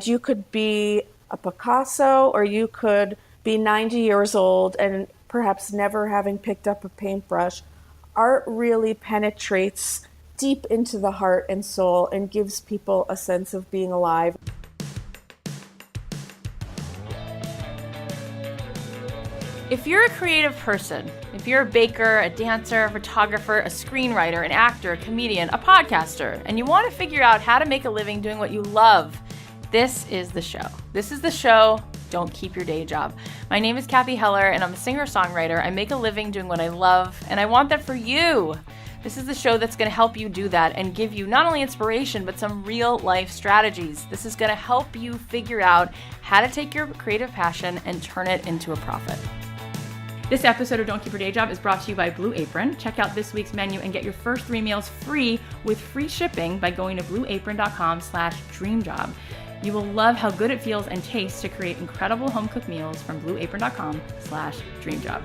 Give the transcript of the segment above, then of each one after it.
You could be a Picasso, or you could be 90 years old and perhaps never having picked up a paintbrush. Art really penetrates deep into the heart and soul and gives people a sense of being alive. If you're a creative person, if you're a baker, a dancer, a photographer, a screenwriter, an actor, a comedian, a podcaster, and you want to figure out how to make a living doing what you love, this is the show. This is the show. Don't keep your day job. My name is Cathy Heller, and I'm a singer-songwriter. I make a living doing what I love, and I want that for you. This is the show that's going to help you do that and give you not only inspiration, but some real-life strategies. This is going to help you figure out how to take your creative passion and turn it into a profit. This episode of Don't Keep Your Day Job is brought to you by Blue Apron. Check out this week's menu and get your first 3 meals free with free shipping by going to blueapron.com/dreamjob. You will love how good it feels and tastes to create incredible home-cooked meals from blueapron.com/dreamjob.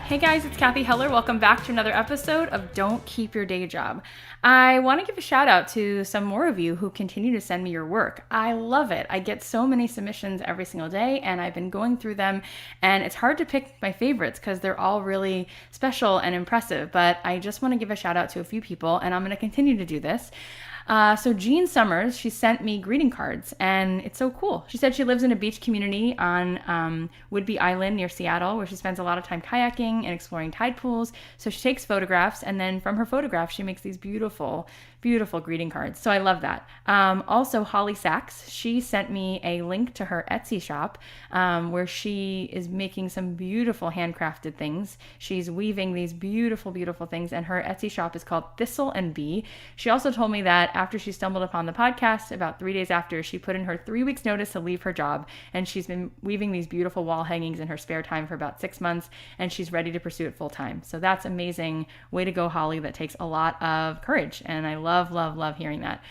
Hey guys, it's Cathy Heller. Welcome back to another episode of Don't Keep Your Day Job. I want to give a shout out to some more of you who continue to send me your work. I love it. I get so many submissions every single day, and I've been going through them, and it's hard to pick my favorites because they're all really special and impressive, but I just want to give a shout out to a few people, and I'm going to continue to do this. So Jean Summers, she sent me greeting cards, and it's so cool. She said she lives in a beach community on Whidbey Island near Seattle, where she spends a lot of time kayaking and exploring tide pools. So she takes photographs, and then from her photographs, she makes these beautiful greeting cards. So I love that. Also, Holly Sachs, she sent me a link to her Etsy shop where she is making some beautiful handcrafted things. She's weaving these beautiful things, and her Etsy shop is called Thistle and Bee. She also told me that after she stumbled upon the podcast, about 3 days after, she put in her 3 weeks notice to leave her job, and she's been weaving these beautiful wall hangings in her spare time for about 6 months, and she's ready to pursue it full time. So that's amazing. Way to go, Holly. That takes a lot of courage, and I love hearing that.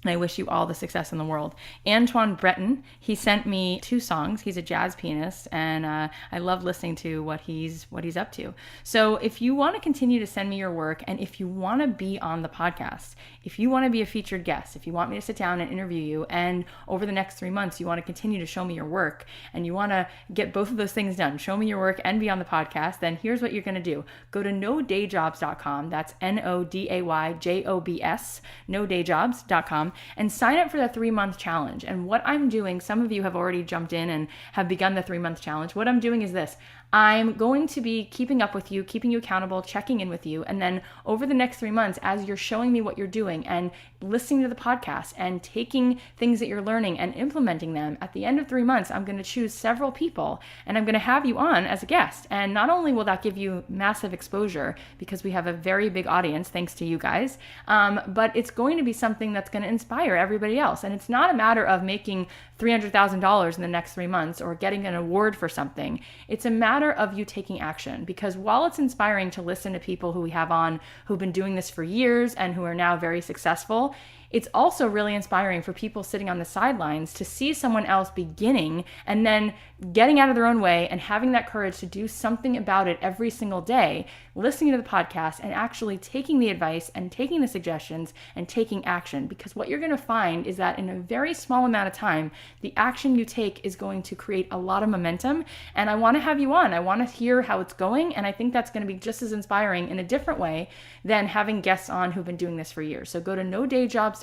And I wish you all the success in the world. Antoine Breton, he sent me 2 songs. He's a jazz pianist, and I love listening to what he's up to. So if you want to continue to send me your work, and if you want to be on the podcast, if you want to be a featured guest, if you want me to sit down and interview you, and over the next 3 months you want to continue to show me your work, and you want to get both of those things done, show me your work and be on the podcast, then here's what you're going to do. Go to nodayjobs.com. That's NODAYJOBS, nodayjobs.com. and sign up for the 3-month challenge. And what I'm doing, some of you have already jumped in and have begun the 3-month challenge. What I'm doing is this. I'm going to be keeping up with you, keeping you accountable, checking in with you. And then over the next 3 months, as you're showing me what you're doing and listening to the podcast and taking things that you're learning and implementing them, at the end of 3 months, I'm going to choose several people and I'm going to have you on as a guest. And not only will that give you massive exposure because we have a very big audience, thanks to you guys, but it's going to be something that's going to inspire everybody else. And it's not a matter of making $300,000 in the next 3 months or getting an award for something. It's a matter of you taking action, because while it's inspiring to listen to people who we have on who've been doing this for years and who are now very successful, it's also really inspiring for people sitting on the sidelines to see someone else beginning and then getting out of their own way and having that courage to do something about it every single day, listening to the podcast and actually taking the advice and taking the suggestions and taking action. Because what you're going to find is that in a very small amount of time, the action you take is going to create a lot of momentum. And I want to have you on. I want to hear how it's going. And I think that's going to be just as inspiring in a different way than having guests on who've been doing this for years. So go to nodayjobs.com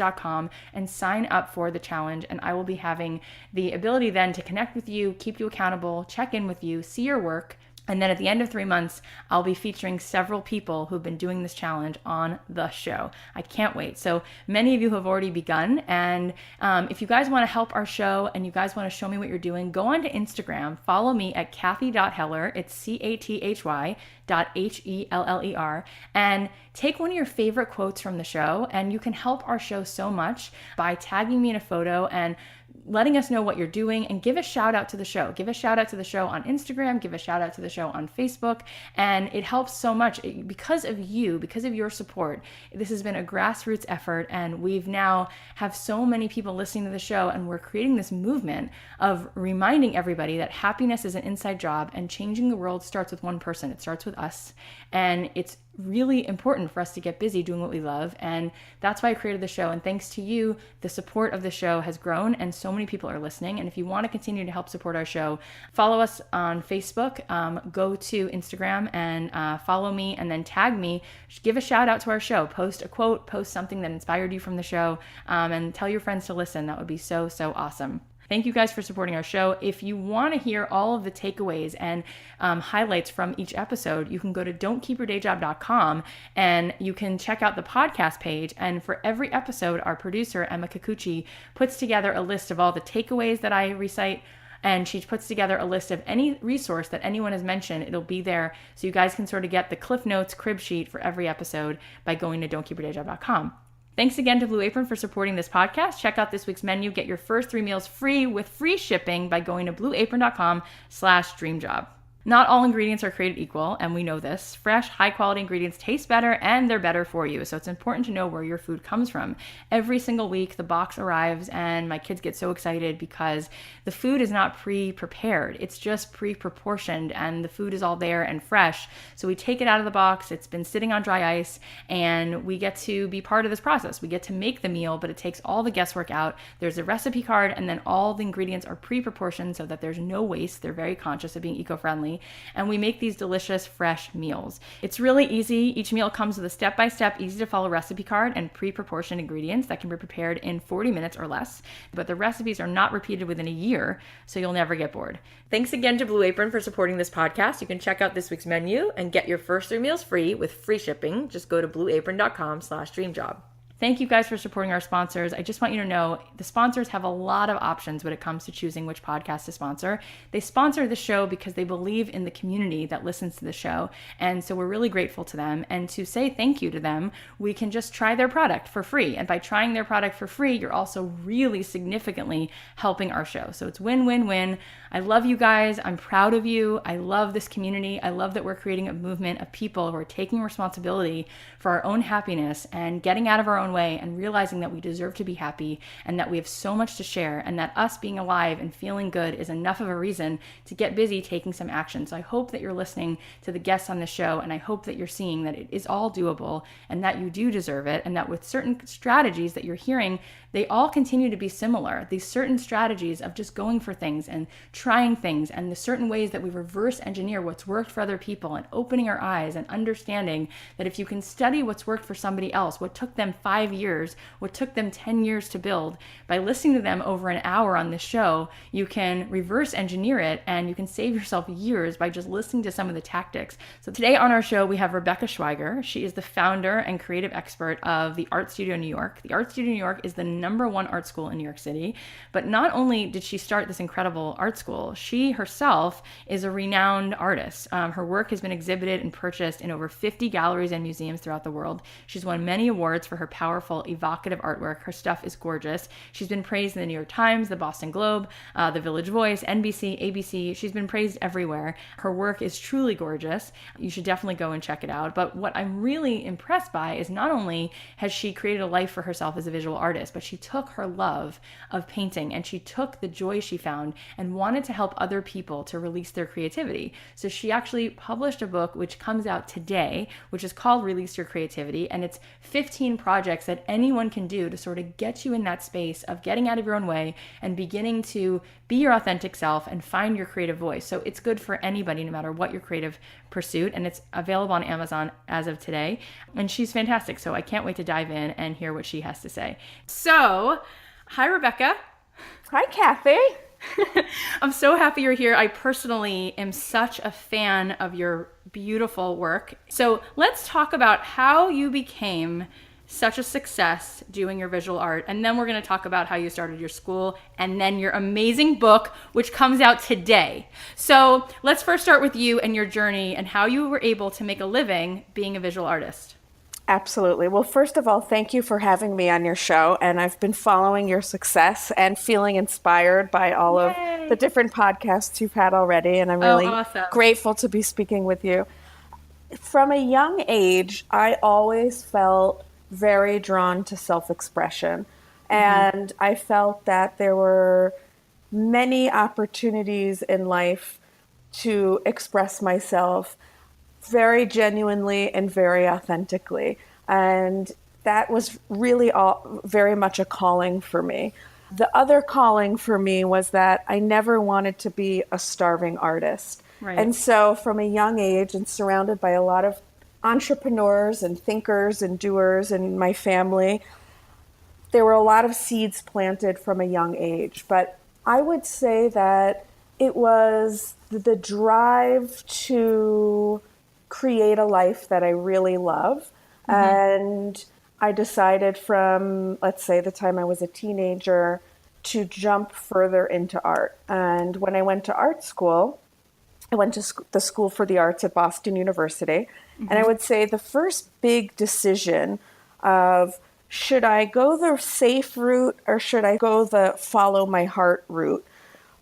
and sign up for the challenge. And I will be having the ability then to connect with you, keep you accountable, check in with you, see your work. And then at the end of 3 months, I'll be featuring several people who've been doing this challenge on the show. I can't wait. So many of you have already begun. And if you guys want to help our show and you guys want to show me what you're doing, go on to Instagram, follow me at Cathy.Heller. It's CATHY.HELLER. And take one of your favorite quotes from the show. And you can help our show so much by tagging me in a photo and letting us know what you're doing, and give a shout out to the show. Give a shout out to the show on Instagram, give a shout out to the show on Facebook, and it helps so much because of you, because of your support. This has been a grassroots effort, and we've now have so many people listening to the show, and we're creating this movement of reminding everybody that happiness is an inside job, and changing the world starts with one person. It starts with us, and it's really important for us to get busy doing what we love. And that's why I created the show. And thanks to you, the support of the show has grown and so many people are listening. And if you want to continue to help support our show, follow us on Facebook, go to Instagram and follow me, and then tag me. Give a shout out to our show. Post a quote, post something that inspired you from the show, and tell your friends to listen. That would be so, so awesome. Thank you guys for supporting our show. If you want to hear all of the takeaways and highlights from each episode, you can go to don'tkeepyourdayjob.com and you can check out the podcast page. And for every episode, our producer, Emma Kikuchi, puts together a list of all the takeaways that I recite. And she puts together a list of any resource that anyone has mentioned. It'll be there. So you guys can sort of get the Cliff Notes crib sheet for every episode by going to don'tkeepyourdayjob.com. Thanks again to Blue Apron for supporting this podcast. Check out this week's menu. Get your first 3 meals free with free shipping by going to blueapron.com/dreamjob. Not all ingredients are created equal, and we know this. Fresh, high-quality ingredients taste better, and they're better for you. So it's important to know where your food comes from. Every single week, the box arrives, and my kids get so excited because the food is not pre-prepared. It's just pre-proportioned, and the food is all there and fresh. So we take it out of the box. It's been sitting on dry ice, and we get to be part of this process. We get to make the meal, but it takes all the guesswork out. There's a recipe card, and then all the ingredients are pre-proportioned so that there's no waste. They're very conscious of being eco-friendly. And we make these delicious, fresh meals. It's really easy. Each meal comes with a step-by-step, easy-to-follow recipe card and pre-proportioned ingredients that can be prepared in 40 minutes or less. But the recipes are not repeated within a year, so you'll never get bored. Thanks again to Blue Apron for supporting this podcast. You can check out this week's menu and get your first 3 meals free with free shipping. Just go to blueapron.com/dreamjob. Thank you guys for supporting our sponsors. I just want you to know the sponsors have a lot of options when it comes to choosing which podcast to sponsor. They sponsor the show because they believe in the community that listens to the show. And so we're really grateful to them. And to say thank you to them, we can just try their product for free. And by trying their product for free, you're also really significantly helping our show. So it's win-win-win. I love you guys. I'm proud of you. I love this community. I love that we're creating a movement of people who are taking responsibility for our own happiness and getting out of our own way and realizing that we deserve to be happy and that we have so much to share and that us being alive and feeling good is enough of a reason to get busy taking some action. So I hope that you're listening to the guests on the show, and I hope that you're seeing that it is all doable and that you do deserve it, and that with certain strategies that you're hearing, they all continue to be similar. These certain strategies of just going for things and trying things, and the certain ways that we reverse engineer what's worked for other people, and opening our eyes and understanding that if you can study what's worked for somebody else, what took them 5 years, what took them 10 years to build, by listening to them over an hour on this show, you can reverse engineer it and you can save yourself years by just listening to some of the tactics. So today on our show, we have Rebecca Schweiger. She is the founder and creative expert of the Art Studio New York. The Art Studio New York is the #1 art school in New York City. But not only did she start this incredible art school, she herself is a renowned artist. Her work has been exhibited and purchased in over 50 galleries and museums throughout the world. She's won many awards for her powerful, evocative artwork. Her stuff is gorgeous. She's been praised in the New York Times, the Boston Globe, the Village Voice, NBC, ABC. She's been praised everywhere. Her work is truly gorgeous. You should definitely go and check it out. But what I'm really impressed by is not only has she created a life for herself as a visual artist, but she took her love of painting and she took the joy she found and wanted to help other people to release their creativity. So she actually published a book which comes out today, which is called Release Your Creativity. And it's 15 projects that anyone can do to sort of get you in that space of getting out of your own way and beginning to be your authentic self and find your creative voice. So it's good for anybody, no matter what your creative pursuit. And it's available on Amazon as of today. And she's fantastic. So I can't wait to dive in and hear what she has to say. So, hi, Rebecca. Hi, Cathy. I'm so happy you're here. I personally am such a fan of your beautiful work. So let's talk about how you became such a success doing your visual art. And then we're going to talk about how you started your school and then your amazing book, which comes out today. So let's first start with you and your journey and how you were able to make a living being a visual artist. Absolutely. Well, first of all, thank you for having me on your show. And I've been following your success and feeling inspired by all of the different podcasts you've had already. And I'm really grateful to be speaking with you. From a young age, I always felt very drawn to self-expression. And I felt that there were many opportunities in life to express myself very genuinely and very authentically. And that was really very much a calling for me. The other calling for me was that I never wanted to be a starving artist. Right. And so from a young age and surrounded by a lot of entrepreneurs and thinkers and doers in my family, there were a lot of seeds planted from a young age. But I would say that it was the drive to create a life that I really love. And I decided from, let's say, the time I was a teenager to jump further into art. And when I went to art school, I went to the School for the Arts at Boston University. And I would say the first big decision of should I go the safe route or should I go the follow my heart route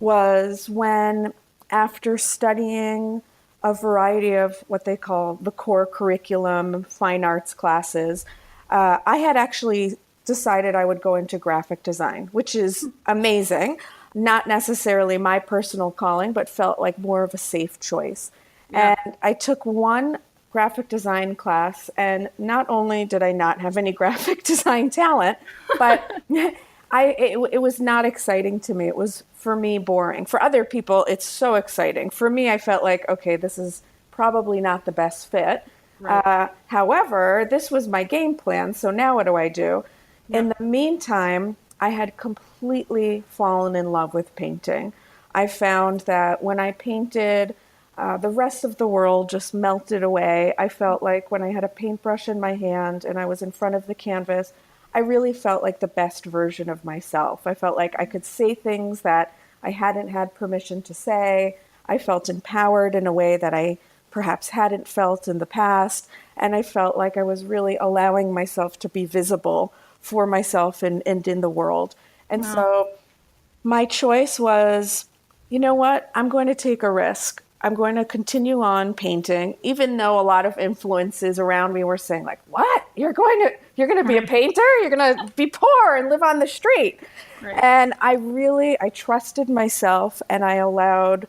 was when, after studying a variety of what they call the core curriculum, fine arts classes, I had actually decided I would go into graphic design, which is amazing. Not necessarily my personal calling, but felt like more of a safe choice. Yeah. And I took one graphic design class, and not only did I not have any graphic design talent, but it was not exciting to me. It was, for me, boring. For other people, it's so exciting. For me, I felt like, okay, this is probably not the best fit. Right. However, this was my game plan, so now what do I do? Yep. In the meantime, I had completely fallen in love with painting. I found that when I painted, the rest of the world just melted away. I felt like when I had a paintbrush in my hand and I was in front of the canvas, I really felt like the best version of myself. I felt like I could say things that I hadn't had permission to say. I felt empowered in a way that I perhaps hadn't felt in the past. And I felt like I was really allowing myself to be visible for myself and in the world. And so my choice was, you know what? I'm going to take a risk. I'm going to continue on painting, even though a lot of influences around me were saying, like, what? You're going to be a painter? You're going to be poor and live on the street. Right. And I trusted myself, and I allowed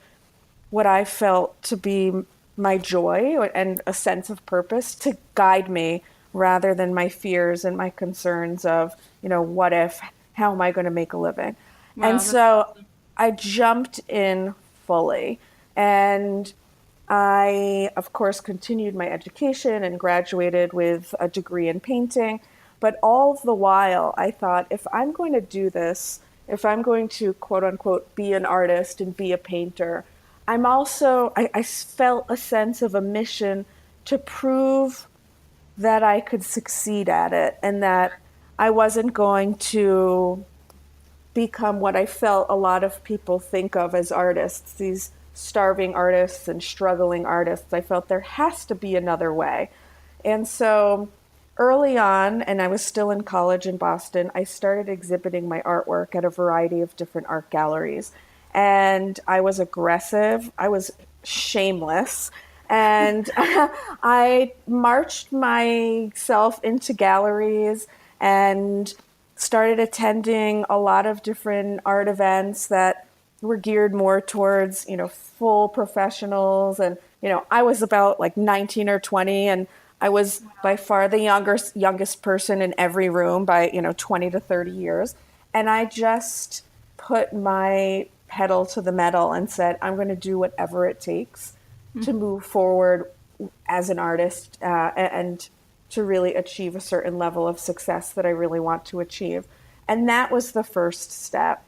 what I felt to be my joy and a sense of purpose to guide me, rather than my fears and my concerns of, what if, how am I going to make a living? Wow, and so awesome. I jumped in fully. And I, of course, continued my education and graduated with a degree in painting. But all the while, I thought, if I'm going to do this, if I'm going to, quote unquote, be an artist and be a painter, I felt a sense of a mission to prove that I could succeed at it and that I wasn't going to become what I felt a lot of people think of as artists, these starving artists and struggling artists. I felt there has to be another way. And so early on, and I was still in college in Boston, I started exhibiting my artwork at a variety of different art galleries. And I was aggressive. I was shameless. And I marched myself into galleries and started attending a lot of different art events that were geared more towards, full professionals. And, I was about like 19 or 20, and I was by far the youngest person in every room by, 20 to 30 years. And I just put my pedal to the metal and said, I'm going to do whatever it takes to move forward as an artist and to really achieve a certain level of success that I really want to achieve. And that was the first step.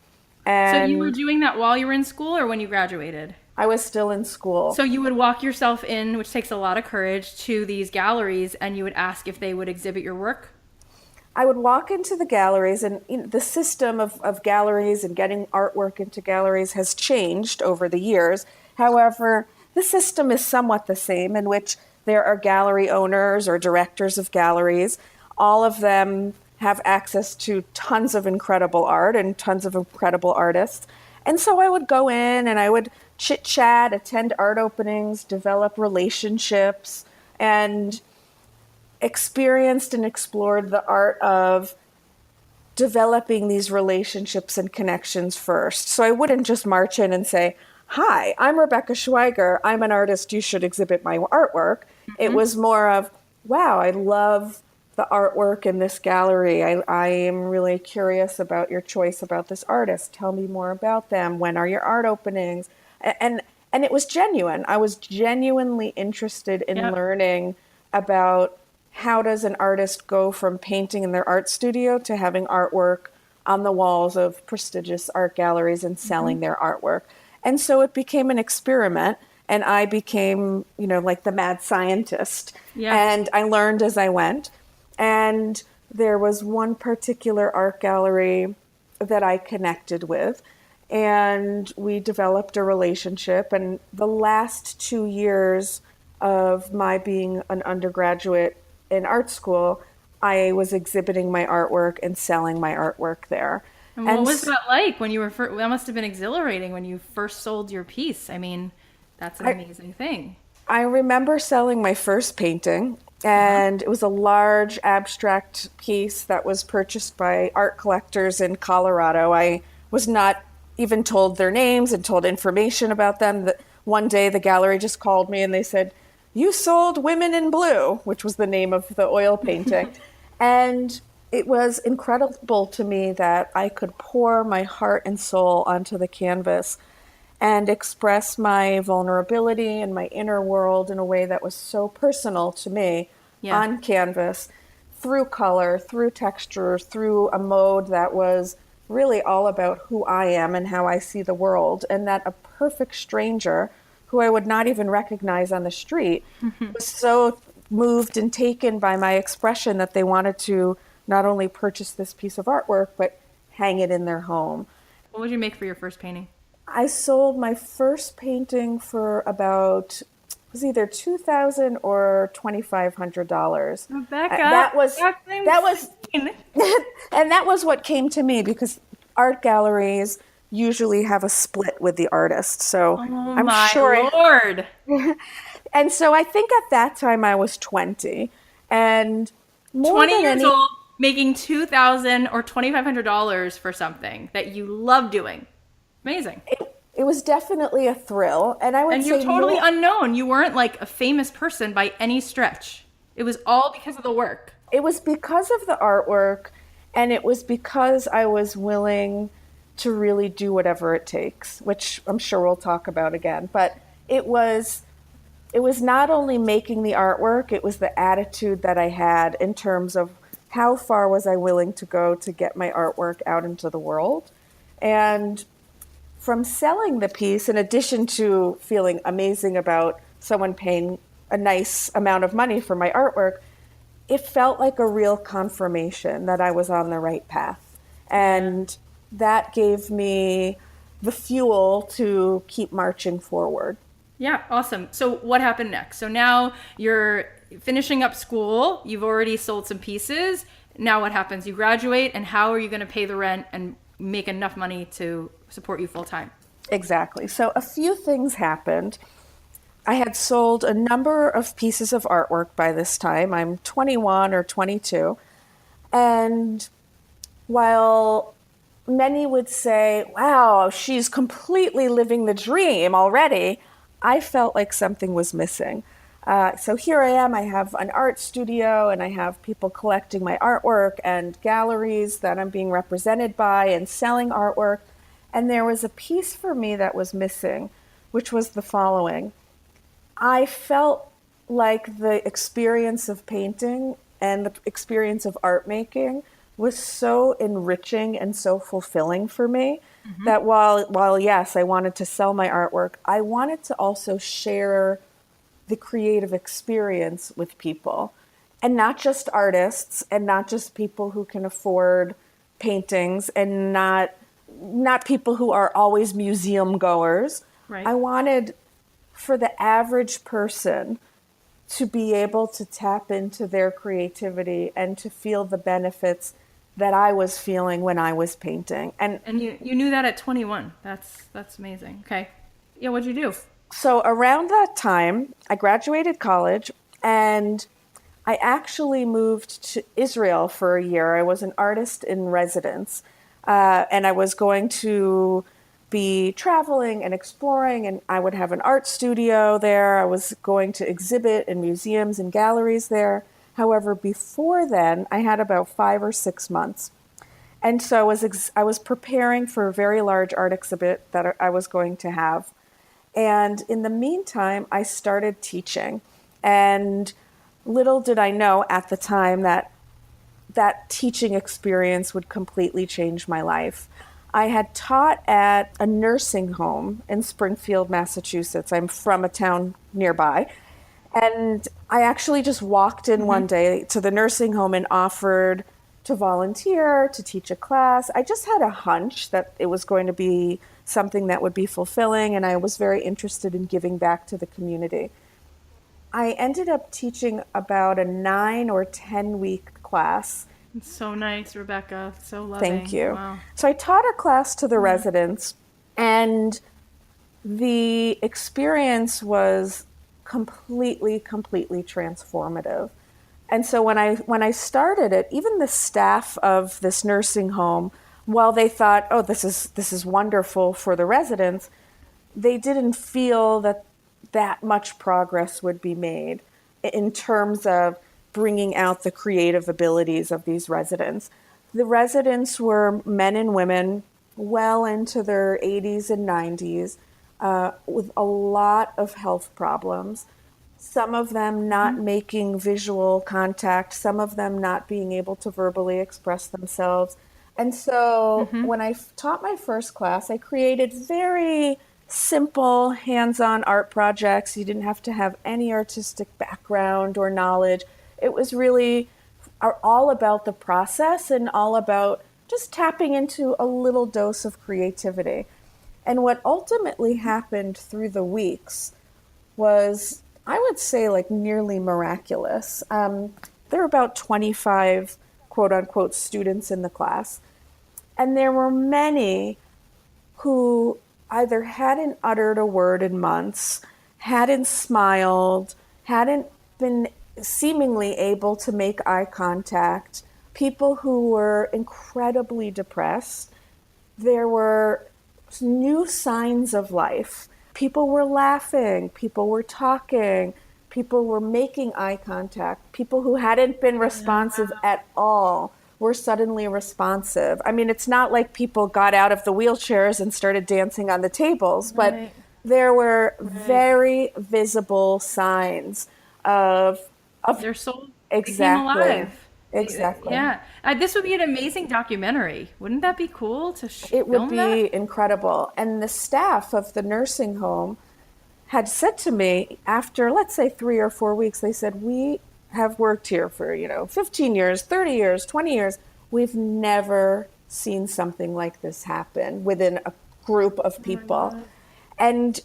And so you were doing that while you were in school or when you graduated? I was still in school. So you would walk yourself in, which takes a lot of courage, to these galleries, and you would ask if they would exhibit your work? I would walk into the galleries, and the system of galleries and getting artwork into galleries has changed over the years. However, the system is somewhat the same, in which there are gallery owners or directors of galleries. All of them have access to tons of incredible art and tons of incredible artists. And so I would go in and I would chit-chat, attend art openings, develop relationships, and experienced and explored the art of developing these relationships and connections first. So I wouldn't just march in and say, hi, I'm Rebecca Schweiger. I'm an artist. You should exhibit my artwork. It was more of, wow, I love the artwork in this gallery. I am really curious about your choice about this artist. Tell me more about them. When are your art openings? And and it was genuine. I was genuinely interested in Yep. learning about how does an artist go from painting in their art studio to having artwork on the walls of prestigious art galleries and selling their artwork. And so it became an experiment, and I became, like the mad scientist. Yeah. And I learned as I went. And there was one particular art gallery that I connected with, and we developed a relationship. And the last 2 years of my being an undergraduate in art school, I was exhibiting my artwork and selling my artwork there. And what And was that like when you were first? That must have been exhilarating when you first sold your piece. I mean, that's an amazing thing. I remember selling my first painting, and it was a large abstract piece that was purchased by art collectors in Colorado. I was not even told their names and told information about them. That one day the gallery just called me and they said, "You sold Women in Blue," which was the name of the oil painting. And it was incredible to me that I could pour my heart and soul onto the canvas and express my vulnerability and my inner world in a way that was so personal to me Yeah. on canvas, through color, through texture, through a mode that was really all about who I am and how I see the world. And that a perfect stranger who I would not even recognize on the street was so moved and taken by my expression that they wanted to not only purchase this piece of artwork, but hang it in their home. What would you make for your first painting? I sold my first painting for about, it was either $2,000 or $2,500. Rebecca, That was that's that was insane. and that was what came to me, because art galleries usually have a split with the artist. So Oh I'm my sure Lord. and so I think at that time I was 20, and more 20 than years any old making $2,000 or $2,500 for something that you love doing. Amazing. it was definitely a thrill, and I would And you're say totally more. unknown. You weren't like a famous person by any stretch. It was all because of the work. It was because of the artwork, and it was because I was willing to really do whatever it takes, which I'm sure we'll talk about again. But it was not only making the artwork, it was the attitude that I had in terms of how far was I willing to go to get my artwork out into the world. And from selling the piece, in addition to feeling amazing about someone paying a nice amount of money for my artwork, it felt like a real confirmation that I was on the right path. And that gave me the fuel to keep marching forward. Yeah, awesome. So what happened next? So now you're finishing up school. You've already sold some pieces. Now what happens? You graduate, and how are you going to pay the rent and make enough money to support you full time? Exactly. So a few things happened. I had sold a number of pieces of artwork by this time. I'm 21 or 22. And while many would say, wow, she's completely living the dream already, I felt like something was missing. So here I am, I have an art studio, and I have people collecting my artwork and galleries that I'm being represented by and selling artwork. And there was a piece for me that was missing, which was the following. I felt like the experience of painting and the experience of art making was so enriching and so fulfilling for me that while yes, I wanted to sell my artwork, I wanted to also share the creative experience with people, and not just artists and not just people who can afford paintings, and not people who are always museum goers. Right. I wanted for the average person to be able to tap into their creativity and to feel the benefits that I was feeling when I was painting. And And you knew that at 21. That's amazing. Okay. Yeah, what'd you do? so around that time, I graduated college, and I actually moved to Israel for a year. I was an artist in residence, and I was going to be traveling and exploring, and I would have an art studio there. I was going to exhibit in museums and galleries there. However, before then, I had about 5 or 6 months. And so I was preparing for a very large art exhibit that I was going to have. And in the meantime, I started teaching. And little did I know at the time that that teaching experience would completely change my life. I had taught at a nursing home in Springfield, Massachusetts. I'm from a town nearby. And I actually just walked in one day to the nursing home and offered to volunteer, to teach a class. I just had a hunch that it was going to be something that would be fulfilling, and I was very interested in giving back to the community. I ended up teaching about a 9 or 10 week class. It's so nice, Rebecca. So loving. Thank you. Wow. So I taught a class to the residents, and the experience was completely transformative. And so when I started it, even the staff of this nursing home, while they thought, "Oh, this is wonderful for the residents," they didn't feel that much progress would be made in terms of bringing out the creative abilities of these residents. The residents were men and women well into their 80s and 90s, with a lot of health problems. Some of them not making visual contact, some of them not being able to verbally express themselves. And so when I taught my first class, I created very simple hands-on art projects. You didn't have to have any artistic background or knowledge. It was really all about the process and all about just tapping into a little dose of creativity. And what ultimately happened through the weeks was, I would say, like nearly miraculous. There were about 25 quote unquote students in the class. And there were many who either hadn't uttered a word in months, hadn't smiled, hadn't been seemingly able to make eye contact, people who were incredibly depressed. There were new signs of life. People were laughing, people were talking, people were making eye contact. People who hadn't been responsive at all were suddenly responsive. I mean, it's not like people got out of the wheelchairs and started dancing on the tables, but there were very visible signs of their soul exactly became alive. Exactly. Yeah. This would be an amazing documentary. Wouldn't that be cool to It would film be that? incredible. And the staff of the nursing home had said to me after, let's say, 3 or 4 weeks, they said, "We have worked here for, 15 years, 30 years, 20 years. We've never seen something like this happen within a group of people." And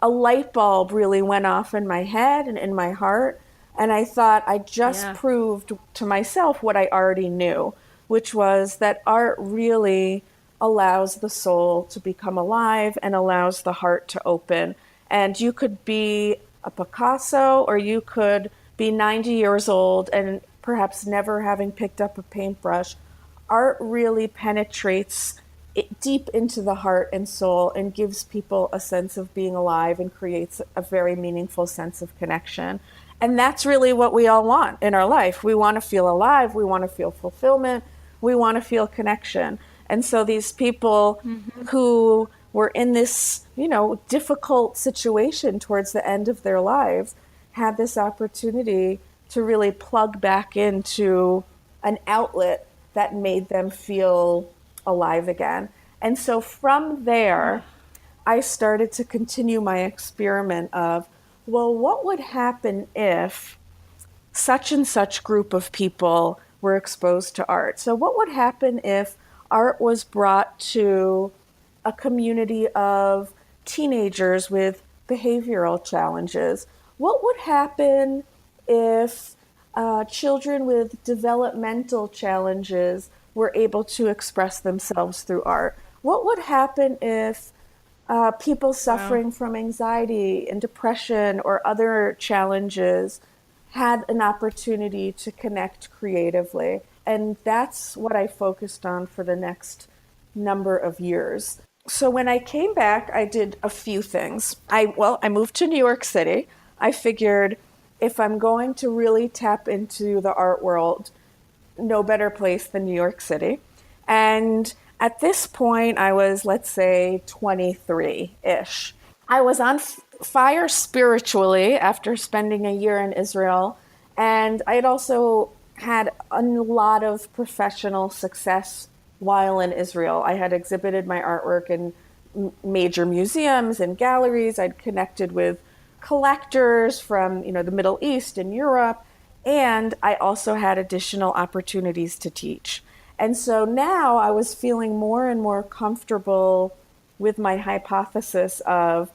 a light bulb really went off in my head and in my heart. And I thought I just proved to myself what I already knew, which was that art really allows the soul to become alive and allows the heart to open. And you could be a Picasso, or you could be 90 years old and perhaps never having picked up a paintbrush. Art really penetrates deep into the heart and soul and gives people a sense of being alive and creates a very meaningful sense of connection. And that's really what we all want in our life. We want to feel alive. We want to feel fulfillment. We want to feel connection. And so these people who were in this, difficult situation towards the end of their lives had this opportunity to really plug back into an outlet that made them feel alive again. And so from there, I started to continue my experiment of, well, what would happen if such and such group of people were exposed to art? So what would happen if art was brought to a community of teenagers with behavioral challenges? What would happen if children with developmental challenges were able to express themselves through art? What would happen if people suffering from anxiety and depression or other challenges had an opportunity to connect creatively? And that's what I focused on for the next number of years. So when I came back, I did a few things. I moved to New York City. I figured if I'm going to really tap into the art world, no better place than New York City. And at this point, I was, let's say, 23-ish. I was on fire spiritually after spending a year in Israel. And I had also had a lot of professional success while in Israel. I had exhibited my artwork in major museums and galleries. I'd connected with collectors from, the Middle East and Europe, and I also had additional opportunities to teach. And so now I was feeling more and more comfortable with my hypothesis of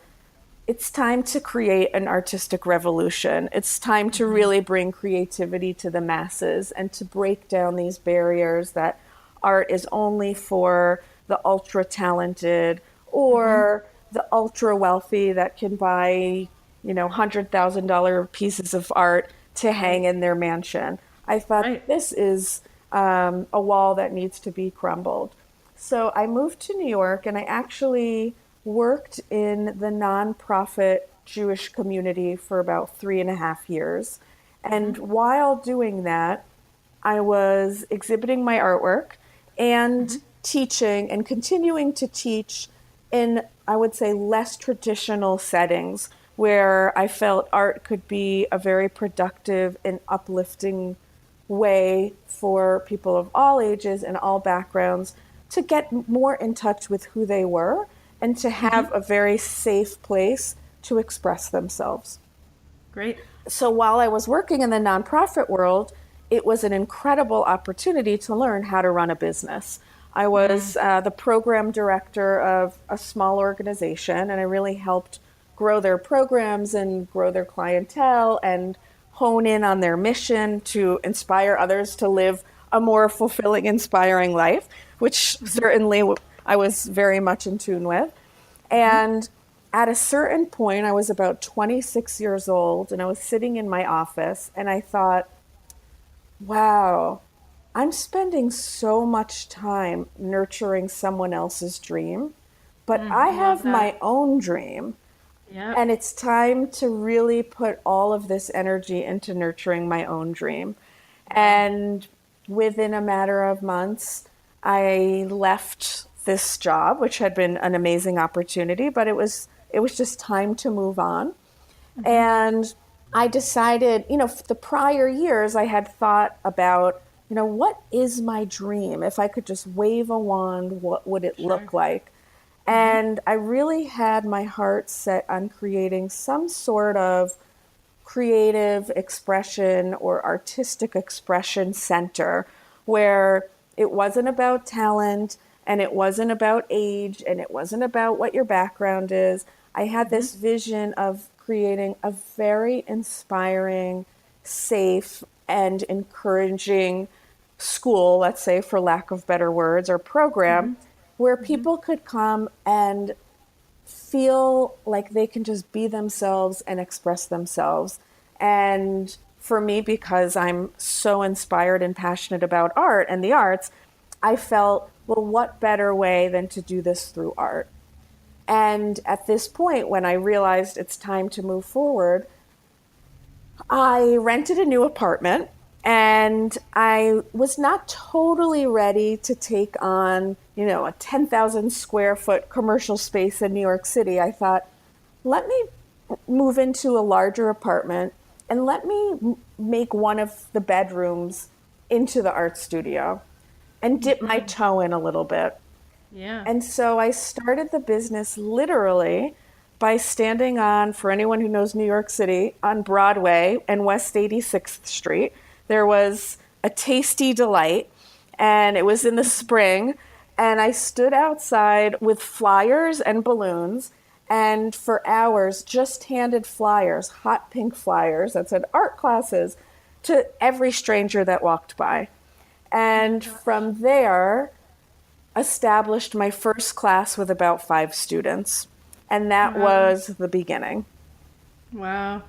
it's time to create an artistic revolution. It's time to really bring creativity to the masses and to break down these barriers that art is only for the ultra talented or the ultra wealthy that can buy, $100,000 pieces of art to hang in their mansion. I thought Right. this is a wall that needs to be crumbled. So I moved to New York and I actually worked in the nonprofit Jewish community for about 3.5 years. And while doing that, I was exhibiting my artwork and teaching and continuing to teach in, I would say, less traditional settings where I felt art could be a very productive and uplifting way for people of all ages and all backgrounds to get more in touch with who they were and to have a very safe place to express themselves. Great. So while I was working in the nonprofit world, it was an incredible opportunity to learn how to run a business. I was the program director of a small organization, and I really helped grow their programs and grow their clientele and hone in on their mission to inspire others to live a more fulfilling, inspiring life, which certainly I was very much in tune with. And at a certain point, I was about 26 years old, and I was sitting in my office, and I thought, wow, I'm spending so much time nurturing someone else's dream, but I Love have that. my own dream. Yep. And it's time to really put all of this energy into nurturing my own dream. And within a matter of months, I left this job, which had been an amazing opportunity, but it was just time to move on. And I decided, the prior years I had thought about, what is my dream? If I could just wave a wand, what would it look like? And I really had my heart set on creating some sort of creative expression or artistic expression center where it wasn't about talent and it wasn't about age and it wasn't about what your background is. I had this vision of creating a very inspiring, safe, and encouraging school, let's say, for lack of better words, or program where people could come and feel like they can just be themselves and express themselves. And for me, because I'm so inspired and passionate about art and the arts, I felt, well, what better way than to do this through art? And at this point, when I realized it's time to move forward, I rented a new apartment and I was not totally ready to take on, a 10,000 square foot commercial space in New York City. I thought, let me move into a larger apartment and let me make one of the bedrooms into the art studio and dip my toe in a little bit. Yeah. And so I started the business literally by standing on, for anyone who knows New York City, on Broadway and West 86th Street. There was a Tasty Delight, and it was in the spring. And I stood outside with flyers and balloons, and for hours just handed flyers, hot pink flyers that said art classes, to every stranger that walked by. And from there, established my first class with about 5 students. And that was the beginning. Wow.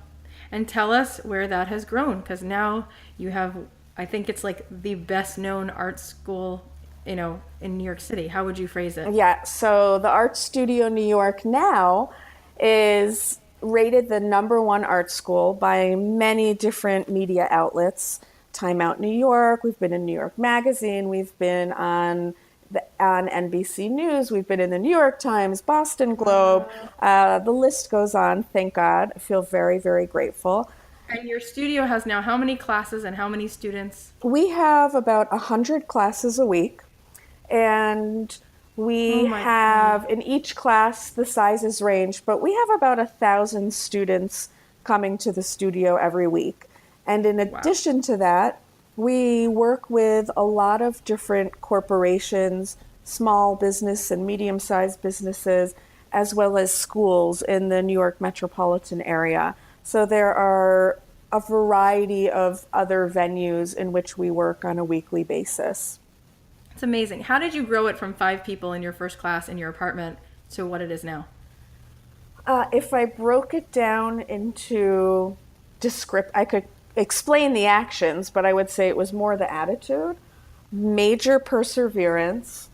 And tell us where that has grown, because now you have, I think it's like the best known art school in New York City? How would you phrase it? Yeah, so the Art Studio New York now is rated the #1 art school by many different media outlets. Time Out New York, we've been in New York Magazine, we've been on NBC News, we've been in the New York Times, Boston Globe. The list goes on, thank God. I feel very, very grateful. And your studio has now how many classes and how many students? We have about 100 classes a week, and Oh we my God. have in each class the sizes range, but we have about 1,000 students coming to the studio every week. And in addition to that, we work with a lot of different corporations, small business and medium-sized businesses, as well as schools in the New York metropolitan area. So there are a variety of other venues in which we work on a weekly basis. It's amazing. How did you grow it from 5 people in your first class in your apartment to what it is now? If I broke it down into I could explain the actions, but I would say it was more the attitude, major perseverance,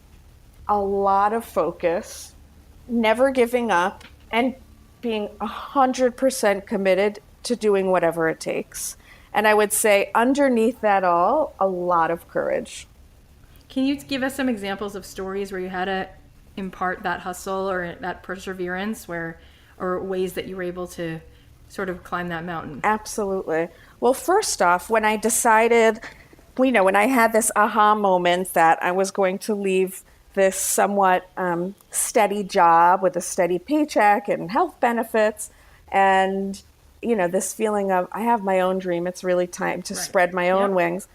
a lot of focus, never giving up, and being 100% committed to doing whatever it takes. And I would say underneath that all, a lot of courage. Can you give us some examples of stories where you had to impart that hustle or that perseverance or ways that you were able to sort of climb that mountain? Absolutely. Well, first off, when I decided, when I had this aha moment that I was going to leave this somewhat steady job with a steady paycheck and health benefits, and this feeling of I have my own dream, it's really time to spread my own wings.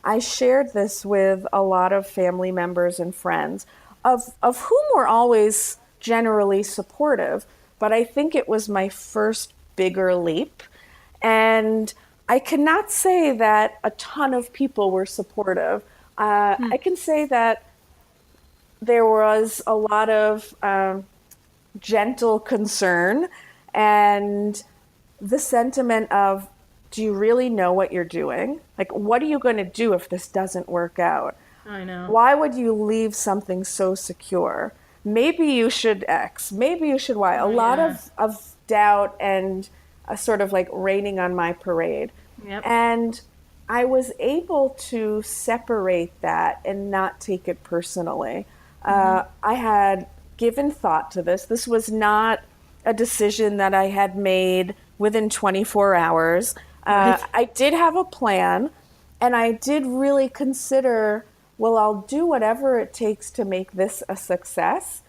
I shared this with a lot of family members and friends, of whom were always generally supportive, but I think it was my first bigger leap. And I cannot say that a ton of people were supportive. I can say that there was a lot of gentle concern and the sentiment of, do you really know what you're doing? Like, what are you going to do if this doesn't work out? I know. Why would you leave something so secure? Maybe you should X, maybe you should Y. A lot of doubt and sort of like raining on my parade. Yep. And I was able to separate that and not take it personally. I had given thought to this. This was not a decision that I had made within 24 hours. I did have a plan, and I did really consider, well, I'll do whatever it takes to make this a success.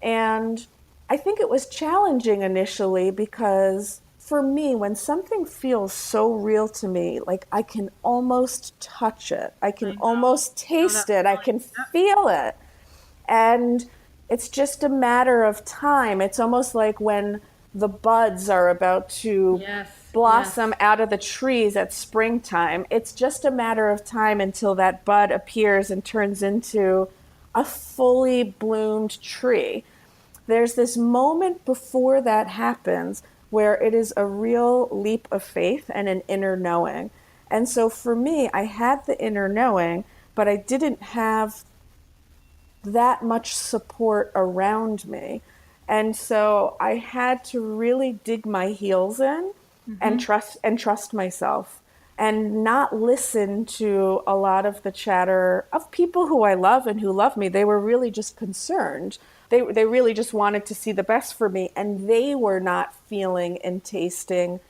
And I think it was challenging initially because for me, when something feels so real to me, like I can almost touch it, I can almost taste it, I can feel it. And it's just a matter of time. It's almost like when the buds are about to blossom out of the trees at springtime. It's just a matter of time until that bud appears and turns into a fully bloomed tree. There's this moment before that happens where it is a real leap of faith and an inner knowing. And so for me, I had the inner knowing, but I didn't have that much support around me. And so I had to really dig my heels in and trust myself and not listen to a lot of the chatter of people who I love and who love me. They were really just concerned. They really just wanted to see the best for me, and they were not feeling and tasting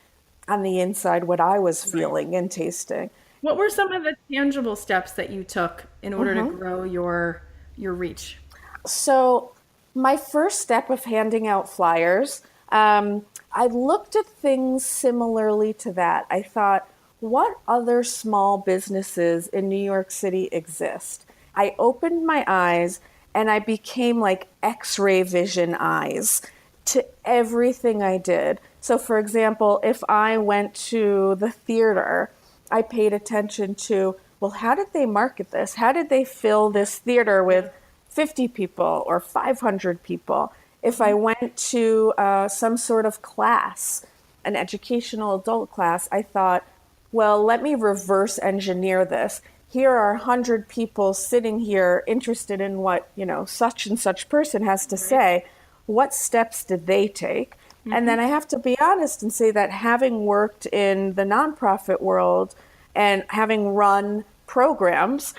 on the inside what I was feeling and tasting. What were some of the tangible steps that you took in order to grow your reach? So my first step of handing out flyers, I looked at things similarly to that. I thought, what other small businesses in New York City exist? I opened my eyes and I became like X-ray vision eyes to everything I did. So for example, if I went to the theater, I paid attention to, well, how did they market this? How did they fill this theater with 50 people or 500 people? If I went to some sort of class, an educational adult class, I thought, well, let me reverse engineer this. here are 100 people sitting here interested in what, such and such person has to say. What steps did they take? And then I have to be honest and say that having worked in the nonprofit world and having run programs,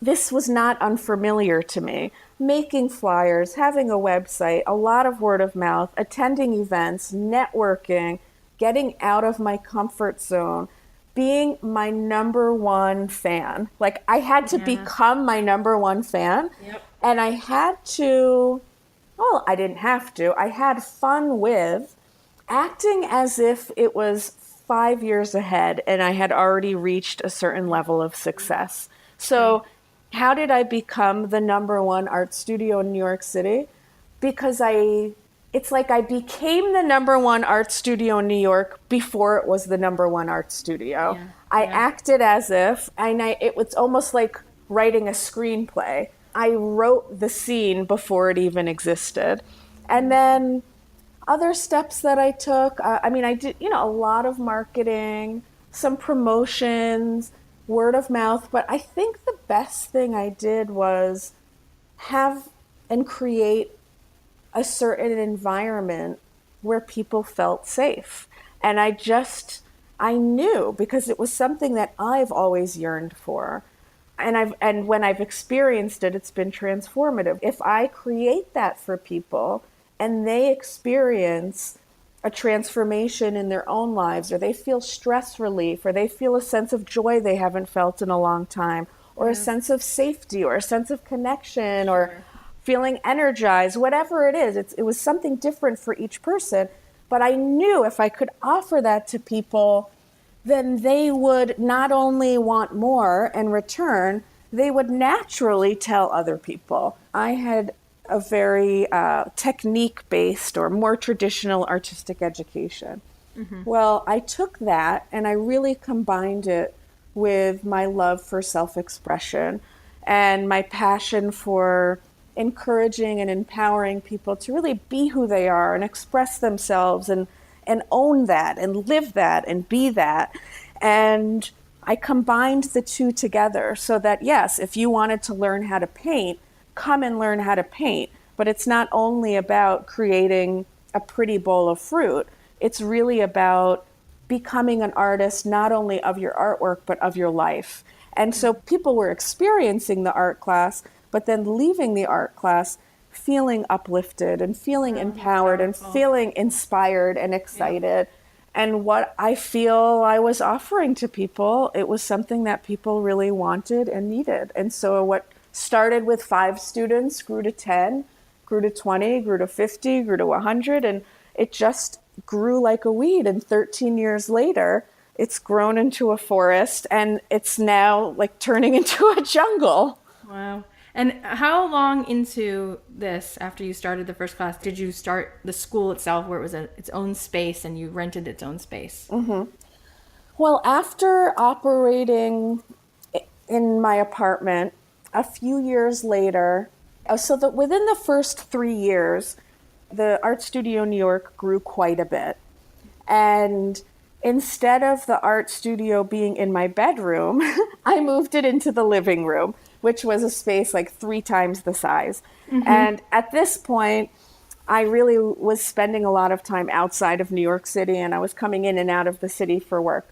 this was not unfamiliar to me. Making flyers, having a website, a lot of word of mouth, attending events, networking, getting out of my comfort zone, being my number one fan. Like, I had to become my number one fan. Yep. And I had to, well, I didn't have to. I had fun with acting as if it was 5 years ahead and I had already reached a certain level of success. So how did I become the number one art studio in New York City? Because it's like I became the number one art studio in New York before it was the number one art studio. I acted as if, and it was almost like writing a screenplay. I wrote the scene before it even existed. And then other steps that I took, I did, a lot of marketing, some promotions, word of mouth, but I think the best thing I did was have and create a certain environment where people felt safe. And I knew, because it was something that I've always yearned for. And when I've experienced it, it's been transformative. If I create that for people and they experience a transformation in their own lives, or they feel stress relief, or they feel a sense of joy they haven't felt in a long time, or a sense of safety, or a sense of connection, or feeling energized, whatever it is, it was something different for each person. But I knew if I could offer that to people, then they would not only want more in return, they would naturally tell other people. I had a very technique-based or more traditional artistic education. Well, I took that and I really combined it with my love for self-expression and my passion for encouraging and empowering people to really be who they are and express themselves and own that and live that and be that. And I combined the two together so that, yes, if you wanted to learn how to paint, come and learn how to paint. But it's not only about creating a pretty bowl of fruit. It's really about becoming an artist, not only of your artwork, but of your life. And so people were experiencing the art class, but then leaving the art class feeling uplifted and feeling empowered and feeling inspired and excited. And what I feel I was offering to people, it was something that people really wanted and needed. And so what started with 5 students grew to 10, grew to 20, grew to 50, grew to 100, and it just grew like a weed. And 13 years later, it's grown into a forest, and it's now like turning into a jungle. Wow. And how long into this, after you started the first class, did you start the school itself, where it was its own space and you rented its own space? Well, after operating in my apartment, a few years later, so that within the first 3 years, the Art Studio New York grew quite a bit. And instead of the art studio being in my bedroom, I moved it into the living room, which was a space like 3 times the size. And at this point, I really was spending a lot of time outside of New York City, and I was coming in and out of the city for work.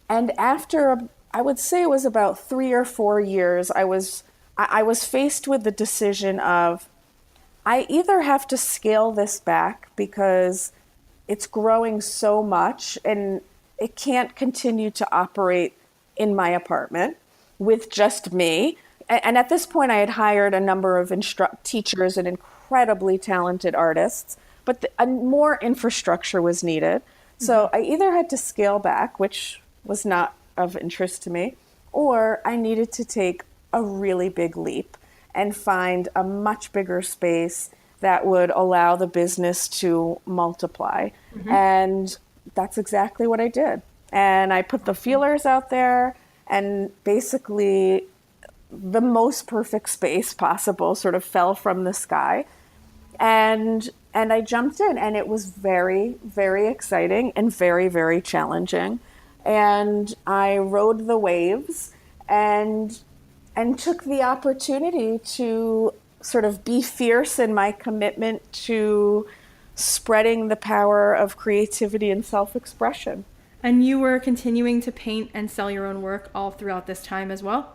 And after, I would say it was about 3 or 4 years, I was faced with the decision of, I either have to scale this back because it's growing so much and it can't continue to operate in my apartment with just me. And at this point, I had hired a number of teachers and incredibly talented artists, but more infrastructure was needed. So I either had to scale back, which was not of interest to me, or I needed to take a really big leap and find a much bigger space that would allow the business to multiply. And that's exactly what I did. And I put the feelers out there, and basically the most perfect space possible sort of fell from the sky. And I jumped in, and it was very, very exciting and very, very challenging. And I rode the waves, and took the opportunity to sort of be fierce in my commitment to spreading the power of creativity and self-expression. And you were continuing to paint and sell your own work all throughout this time as well?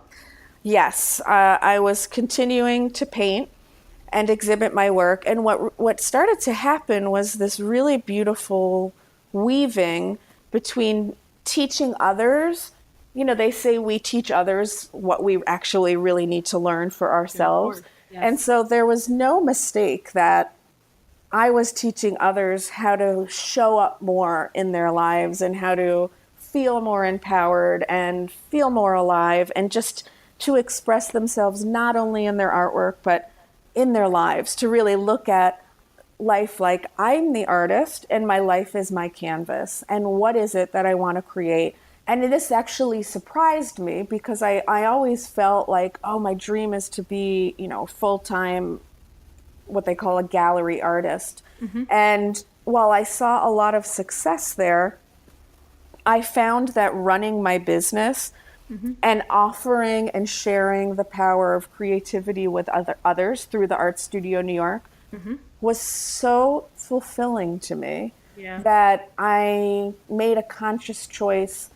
Yes, I was continuing to paint and exhibit my work. And what started to happen was this really beautiful weaving between teaching others. You know, they say we teach others what we actually really need to learn for ourselves. Yes. And so there was no mistake that I was teaching others how to show up more in their lives and how to feel more empowered and feel more alive and just to express themselves not only in their artwork, but in their lives, to really look at life like I'm the artist and my life is my canvas. And what is it that I want to create? And this actually surprised me because I always felt like, oh, my dream is to be, full-time, what they call a gallery artist. Mm-hmm. And while I saw a lot of success there, I found that running my business and offering and sharing the power of creativity with others through the Art Studio New York was so fulfilling to me that I made a conscious choice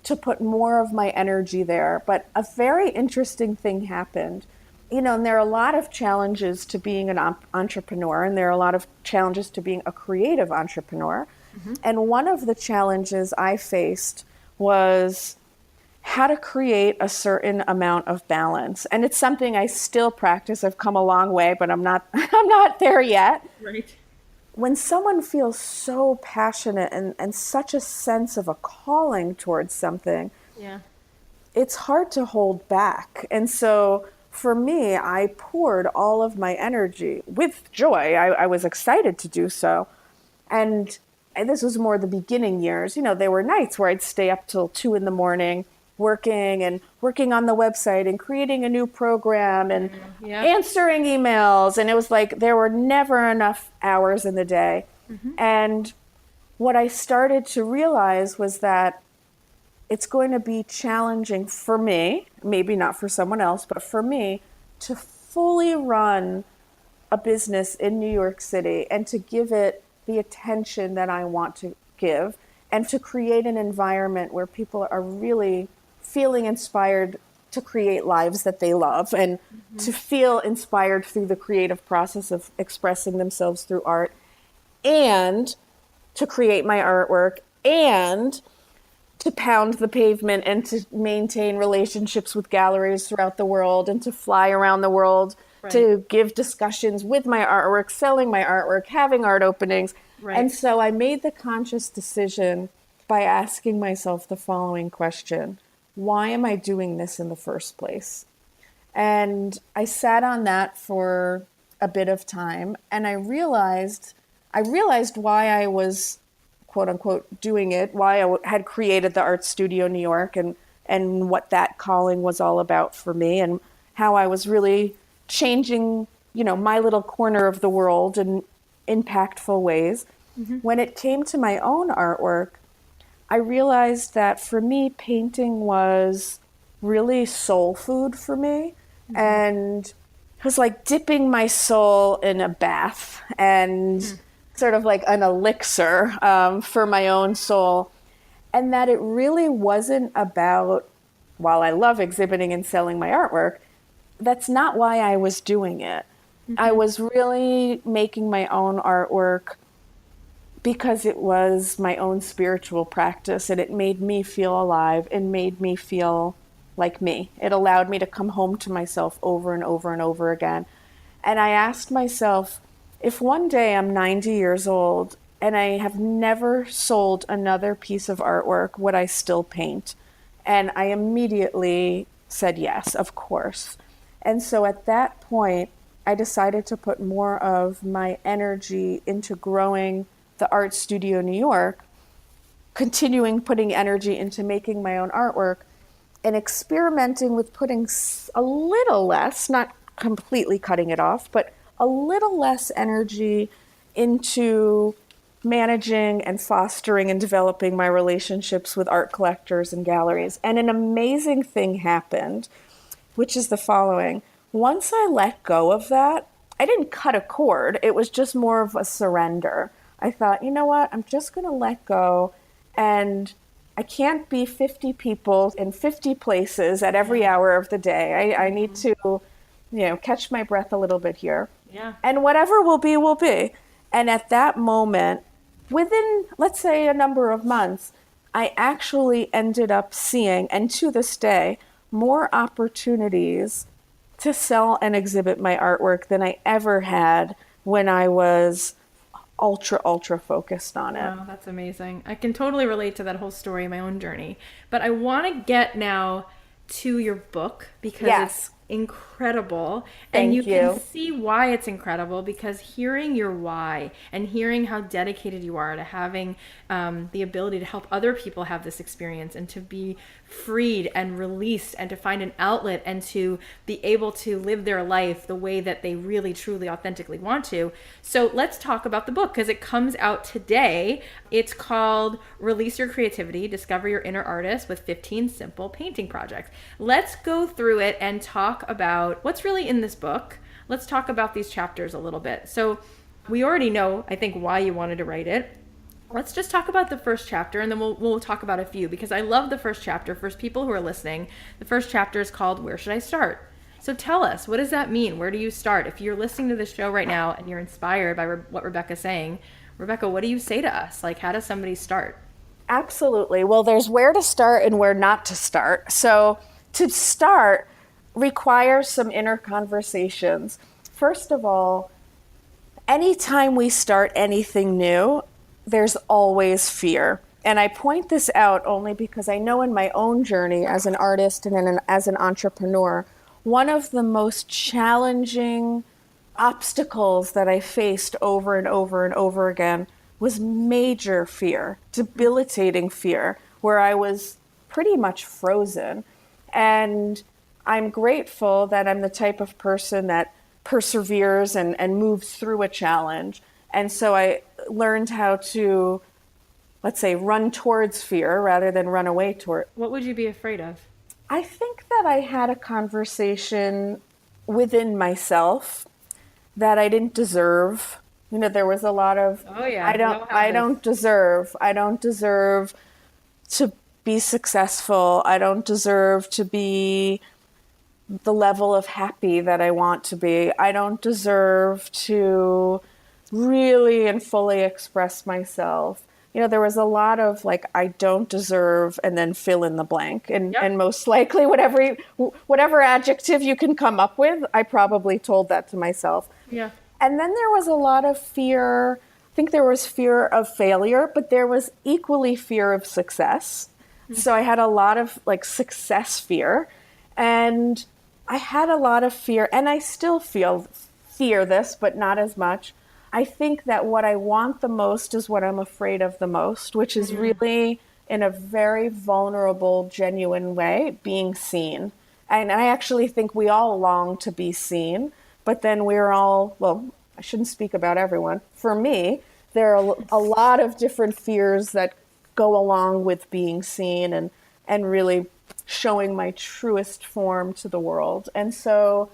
to put more of my energy there. But a very interesting thing happened. And there are a lot of challenges to being an entrepreneur, and there are a lot of challenges to being a creative entrepreneur. And one of the challenges I faced was how to create a certain amount of balance. And it's something I still practice. I've come a long way, but I'm not there yet. Right. When someone feels so passionate and such a sense of a calling towards something, it's hard to hold back. And so for me, I poured all of my energy with joy. I was excited to do so. And this was more the beginning years. There were nights where I'd stay up till 2 a.m, working on the website and creating a new program and answering emails. And it was like there were never enough hours in the day. And what I started to realize was that it's going to be challenging for me, maybe not for someone else, but for me, to fully run a business in New York City and to give it the attention that I want to give and to create an environment where people are really feeling inspired to create lives that they love and to feel inspired through the creative process of expressing themselves through art and to create my artwork and to pound the pavement and to maintain relationships with galleries throughout the world and to fly around the world to give discussions with my artwork, selling my artwork, having art openings. And so I made the conscious decision by asking myself the following question: why am I doing this in the first place? And I sat on that for a bit of time, and I realized why I was, quote unquote, doing it, why I had created the Art Studio New York and what that calling was all about for me and how I was really changing, my little corner of the world in impactful ways. When it came to my own artwork, I realized that for me, painting was really soul food for me. And it was like dipping my soul in a bath and sort of like an elixir for my own soul. And that it really wasn't about, while I love exhibiting and selling my artwork, that's not why I was doing it. I was really making my own artwork because it was my own spiritual practice and it made me feel alive and made me feel like me. It allowed me to come home to myself over and over and over again. And I asked myself, if one day I'm 90 years old and I have never sold another piece of artwork, would I still paint? And I immediately said yes, of course. And so at that point, I decided to put more of my energy into growing the Art Studio New York, continuing putting energy into making my own artwork, and experimenting with putting a little less, not completely cutting it off, but a little less energy into managing and fostering and developing my relationships with art collectors and galleries. And an amazing thing happened, which is the following. Once I let go of that, I didn't cut a cord. It was just more of a surrender. I thought, you know what? I'm just going to let go, and I can't be 50 people in 50 places at every hour of the day. I need to, catch my breath a little bit here. Yeah. And whatever will be, will be. And at that moment, within, let's say, a number of months, I actually ended up seeing, and to this day, more opportunities to sell and exhibit my artwork than I ever had when I was ultra focused on it. Wow, that's amazing. I can totally relate to that whole story in my own journey. But I want to get now to your book because it's incredible. And you can see why it's incredible, because hearing your why and hearing how dedicated you are to having the ability to help other people have this experience and to be freed and released and to find an outlet and to be able to live their life the way that they really, truly, authentically want to. So let's talk about the book, because it comes out today. It's called Release Your Creativity, Discover Your Inner Artist with 15 Simple Painting Projects. Let's go through it and talk about what's really in this book. Let's talk about these chapters a little bit. So we already know, I think, why you wanted to write it. Let's just talk about the first chapter, and then we'll talk about a few, because I love the first chapter. For people who are listening, the first chapter is called Where Should I Start? So tell us, what does that mean? Where do you start? If you're listening to this show right now and you're inspired by what Rebecca's saying, Rebecca, what do you say to us? Like, how does somebody start? Absolutely. Well, there's where to start and where not to start. So to start requires some inner conversations. First of all, anytime we start anything new, there's always fear. And I point this out only because I know in my own journey as an artist and as an entrepreneur, one of the most challenging obstacles that I faced over and over and over again was major fear, debilitating fear, where I was pretty much frozen. And I'm grateful that I'm the type of person that perseveres and moves through a challenge. And so I learned how to, let's say, run towards fear rather than run away toward. What would you be afraid of? I think that I had a conversation within myself that I didn't deserve. There was a lot of, I don't deserve to be successful. I don't deserve to be the level of happy that I want to be. I don't deserve to really and fully express myself. There was a lot of like, I don't deserve, and then fill in the blank. And most likely whatever adjective you can come up with, I probably told that to myself. Yeah. And then there was a lot of fear. I think there was fear of failure, but there was equally fear of success. Mm-hmm. So I had a lot of like success fear, and I had a lot of fear, and I still fear this, but not as much. I think that what I want the most is what I'm afraid of the most, which is really, in a very vulnerable, genuine way, being seen. And I actually think we all long to be seen, but then we're all, well, I shouldn't speak about everyone. For me, there are a lot of different fears that go along with being seen and really showing my truest form to the world. And so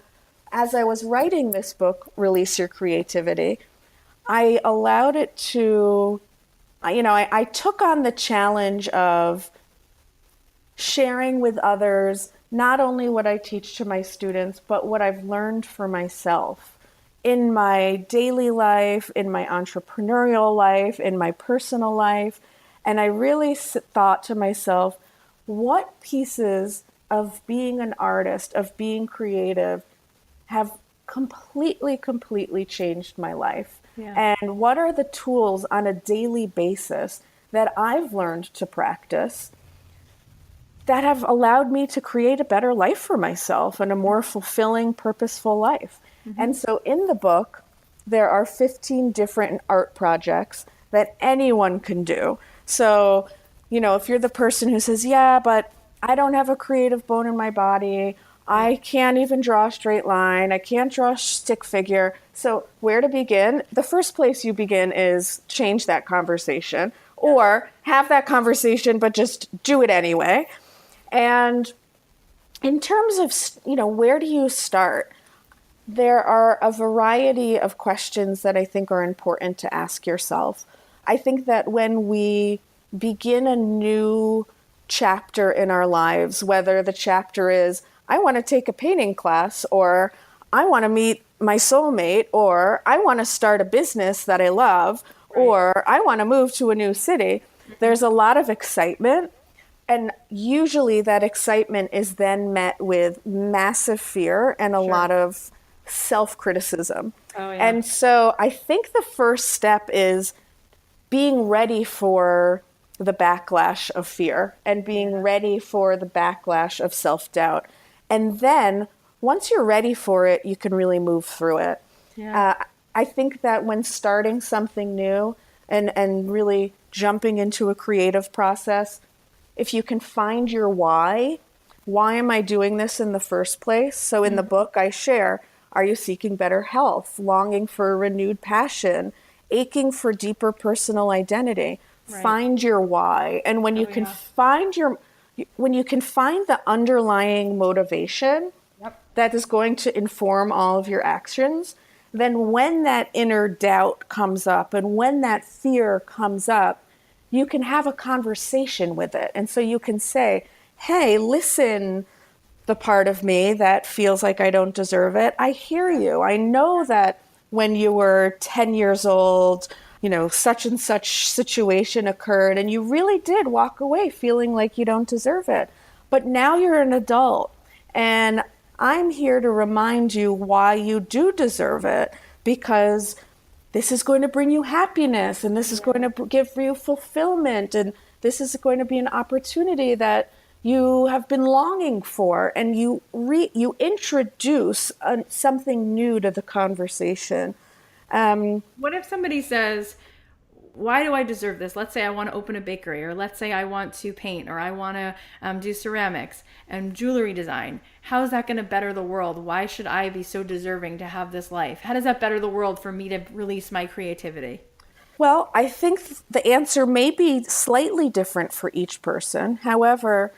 as I was writing this book, Release Your Creativity, I allowed it to, I took on the challenge of sharing with others not only what I teach to my students, but what I've learned for myself in my daily life, in my entrepreneurial life, in my personal life. And I really thought to myself, what pieces of being an artist, of being creative, have completely changed my life? Yeah. And what are the tools on a daily basis that I've learned to practice that have allowed me to create a better life for myself and a more fulfilling, purposeful life? Mm-hmm. And so in the book, there are 15 different art projects that anyone can do. So, if you're the person who says, yeah, but I don't have a creative bone in my body, I can't even draw a straight line. I can't draw a stick figure. So where to begin? The first place you begin is change that conversation or have that conversation, but just do it anyway. And in terms of, where do you start? There are a variety of questions that I think are important to ask yourself. I think that when we begin a new chapter in our lives, whether the chapter is, I want to take a painting class, or I want to meet my soulmate, or I want to start a business that I love, or I want to move to a new city, there's a lot of excitement. And usually that excitement is then met with massive fear and a lot of self-criticism. And so I think the first step is being ready for the backlash of fear and being ready for the backlash of self-doubt. And then once you're ready for it, you can really move through it. I think that when starting something new and really jumping into a creative process, if you can find your why am I doing this in the first place? So in the book I share, are you seeking better health, longing for a renewed passion, aching for deeper personal identity? Find your why. And when you can find the underlying motivation that is going to inform all of your actions, then when that inner doubt comes up and when that fear comes up, you can have a conversation with it. And so you can say, hey, listen, the part of me that feels like I don't deserve it. I hear you. I know that when you were 10 years old, such and such situation occurred and you really did walk away feeling like you don't deserve it. But now you're an adult and I'm here to remind you why you do deserve it, because this is going to bring you happiness and this is going to give you fulfillment and this is going to be an opportunity that you have been longing for, and you introduce something new to the conversation. What if somebody says, why do I deserve this? Let's say I want to open a bakery, or let's say I want to paint, or I want to do ceramics and jewelry design. How is that going to better the world? Why should I be so deserving to have this life? How does that better the world for me to release my creativity? Well, I think the answer may be slightly different for each person. However,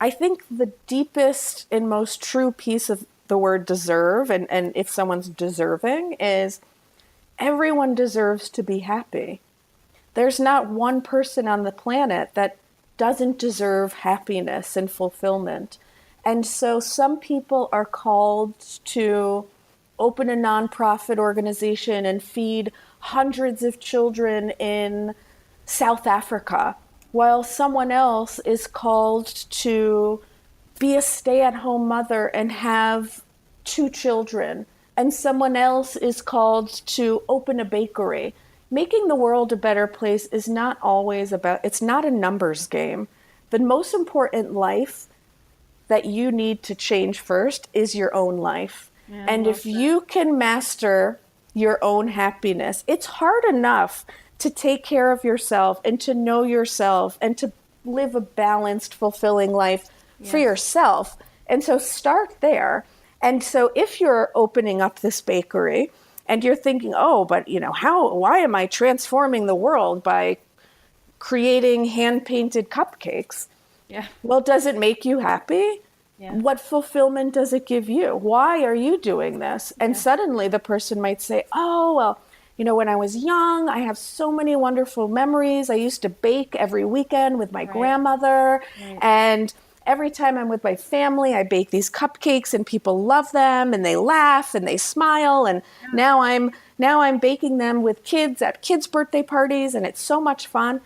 I think the deepest and most true piece of the word deserve, and if someone's deserving, is everyone deserves to be happy. There's not one person on the planet that doesn't deserve happiness and fulfillment. And so some people are called to open a nonprofit organization and feed hundreds of children in South Africa, while someone else is called to be a stay-at-home mother and have 2 children, and someone else is called to open a bakery. Making the world a better place is not always it's not a numbers game. The most important life that you need to change first is your own life. And if you can master your own happiness, it's hard enough to take care of yourself and to know yourself and to live a balanced, fulfilling life for yourself. And so start there. And so if you're opening up this bakery and you're thinking, oh, but why am I transforming the world by creating hand-painted cupcakes? Well, does it make you happy? What fulfillment does it give you? Why are you doing this? And suddenly the person might say, oh, well, when I was young, I have so many wonderful memories. I used to bake every weekend with my grandmother. And every time I'm with my family, I bake these cupcakes and people love them and they laugh and they smile. And now I'm baking them with kids at kids' birthday parties and it's so much fun.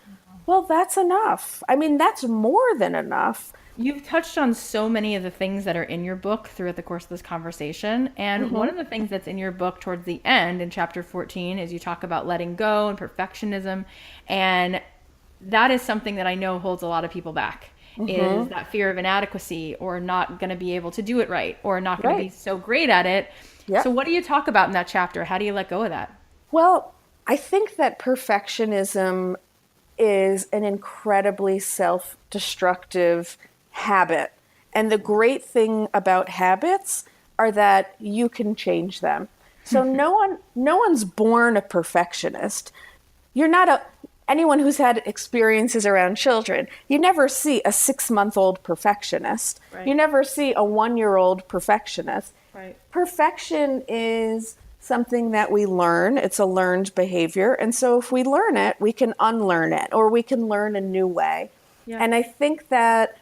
Well, that's enough. I mean, that's more than enough. You've touched on so many of the things that are in your book throughout the course of this conversation. And one of the things that's in your book towards the end in chapter 14 is you talk about letting go and perfectionism. And that is something that I know holds a lot of people back, is that fear of inadequacy or not going to be able to do it right or not going to be so great at it. So what do you talk about in that chapter? How do you let go of that? Well, I think that perfectionism is an incredibly self-destructive habit. And the great thing about habits are that you can change them. So no one's born a perfectionist. You're not anyone who's had experiences around children. You never see a 6-month-old perfectionist. Right. You never see a 1-year-old perfectionist. Right. Perfection is something that we learn. It's a learned behavior. And so if we learn it, we can unlearn it, or we can learn a new way. Yeah. And I think that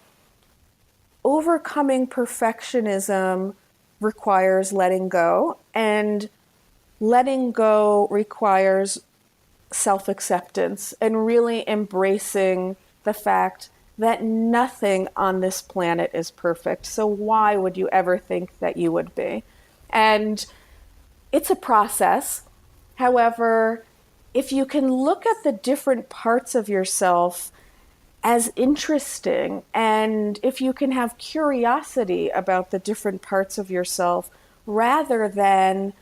overcoming perfectionism requires letting go, and letting go requires self-acceptance and really embracing the fact that nothing on this planet is perfect. So why would you ever think that you would be? And it's a process. However, if you can look at the different parts of yourself as interesting, and if you can have curiosity about the different parts of yourself rather than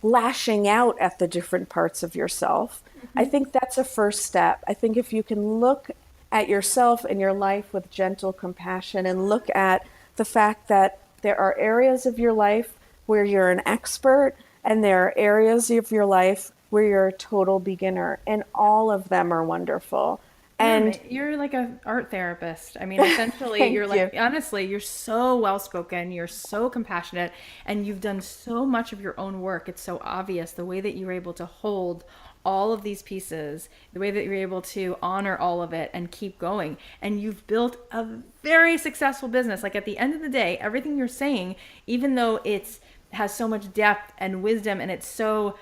lashing out at the different parts of yourself, I think that's a first step. I think if you can look at yourself and your life with gentle compassion and look at the fact that there are areas of your life where you're an expert and there are areas of your life where you're a total beginner, and all of them are wonderful. And you're like an art therapist. I mean, essentially, you're like, honestly, you're so well-spoken, you're so compassionate, and you've done so much of your own work. It's so obvious the way that you're able to hold all of these pieces, the way that you're able to honor all of it and keep going. And you've built a very successful business. Like, at the end of the day, everything you're saying, even though it's has so much depth and wisdom, and it's so,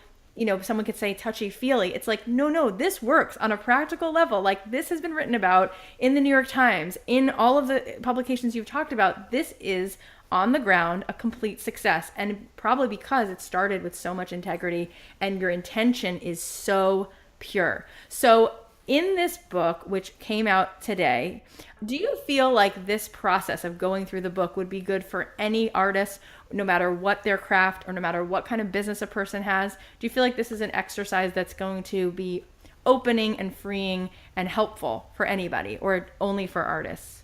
someone could say touchy-feely. It's like, no, this works on a practical level. Like, this has been written about in the New York Times, in all of the publications you've talked about. This is on the ground a complete success, and probably because it started with so much integrity and your intention is so pure. So in this book, which came out today, do you feel like this process of going through the book would be good for any artist, no matter what their craft or no matter what kind of business a person has? Do you feel like this is an exercise that's going to be opening and freeing and helpful for anybody, or only for artists?